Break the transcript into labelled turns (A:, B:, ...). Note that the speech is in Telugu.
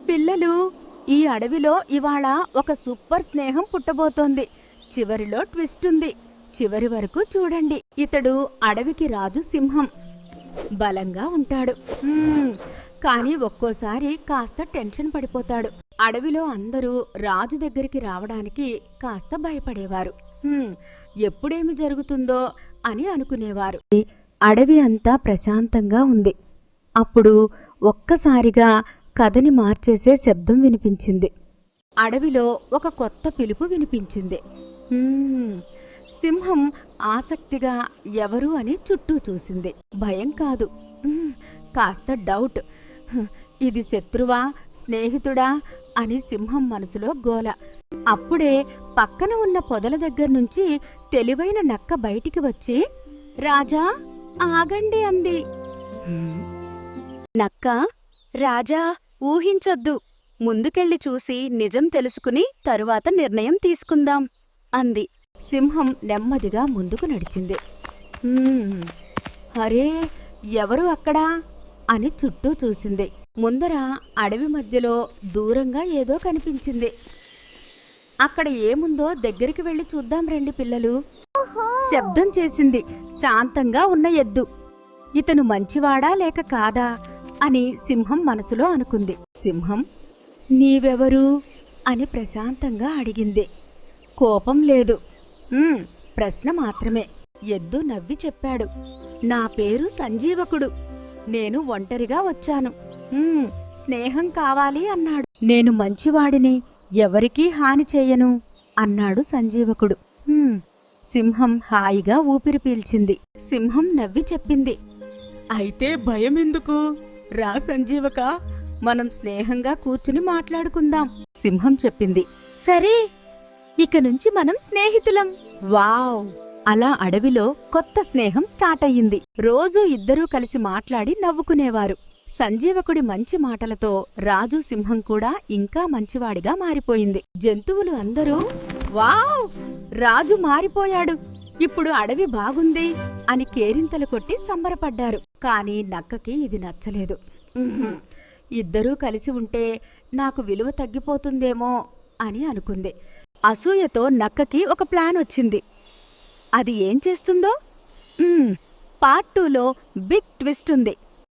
A: పిల్లలు, ఈ అడవిలో ఇవాళ ఒక సూపర్ స్నేహం పుట్టబోతోంది. చివరిలో ట్విస్ట్ ఉంది. చివరి వరకు చూడండి. ఇతడు అడవికి రాజు సింహం. బలంగా ఉంటాడు. కానీ ఒక్కోసారి కాస్త టెన్షన్ పడిపోతాడు. అడవిలో అందరూ రాజు దగ్గరికి రావడానికి కాస్త భయపడేవారు. ఎప్పుడేమి జరుగుతుందో అని అనుకునేవారు. అడవి అంతా ప్రశాంతంగా ఉంది. అప్పుడు ఒక్కసారిగా కథని మార్చేసే శబ్దం వినిపించింది. అడవిలో ఒక కొత్త పిలుపు వినిపించింది. సింహం ఆసక్తిగా ఎవరు అని చుట్టూ చూసింది. భయం కాదు, కాస్త డౌట్. ఇది శత్రువా, స్నేహితుడా అని సింహం మనసులో గోల. అప్పుడే పక్కన ఉన్న పొదల దగ్గర్నుంచి తెలివైన నక్క బయటికి వచ్చి, రాజా ఆగండి అంది.
B: నక్క, రాజా ఊహించొద్దు, ముందుకెళ్ళి చూసి నిజం తెలుసుకుని తరువాత నిర్ణయం తీసుకుందాం అంది.
A: సింహం నెమ్మదిగా ముందుకు నడిచింది. అరే, ఎవరు అక్కడా అని చుట్టూ చూసింది. ముందర అడవి మధ్యలో దూరంగా ఏదో కనిపించింది. అక్కడ ఏముందో దగ్గరికి వెళ్లి చూద్దాం రండి పిల్లలు. శబ్దం చేసింది శాంతంగా ఉన్న ఎద్దు. ఇతను మంచివాడా లేక కాదా అని సింహం మనసులో అనుకుంది. సింహం, నీవెవరు అని ప్రశాంతంగా అడిగింది. కోపం లేదు, ప్రశ్న మాత్రమే. ఎద్దు నవ్వి చెప్పాడు, నా పేరు సంజీవకుడు. నేను ఒంటరిగా వచ్చాను. స్నేహం కావాలి అన్నాడు. నేను మంచివాడిని, ఎవరికీ హాని చెయ్యను అన్నాడు సంజీవకుడు. సింహం హాయిగా ఊపిరి పీల్చింది. సింహం నవ్వి చెప్పింది, అయితే భయమెందుకు? రా సంజీవక, మనం స్నేహంగా కూర్చుని మాట్లాడుకుందాం. సింహం చెప్పింది.
B: సరే, ఇక నుంచి మనం స్నేహితులం.
A: వావ్! అలా అడవిలో కొత్త స్నేహం స్టార్ట్ అయ్యింది. రోజూ ఇద్దరూ కలిసి మాట్లాడి నవ్వుకునేవారు. సంజీవకుడి మంచి మాటలతో రాజు సింహం కూడా ఇంకా మంచివాడిగా మారిపోయింది. జంతువులు అందరూ, వావ్! రాజు మారిపోయాడు, ఇప్పుడు అడవి బాగుంది అని కేరింతలు కొట్టి సంబరపడ్డారు. కాని నక్కకి ఇది నచ్చలేదు. ఇద్దరూ కలిసి ఉంటే నాకు విలువ తగ్గిపోతుందేమో అని అనుకుంది. అసూయతో నక్కకి ఒక ప్లాన్ వచ్చింది. అది ఏం చేస్తుందో పార్ట్ 2లో బిగ్ ట్విస్ట్ ఉంది.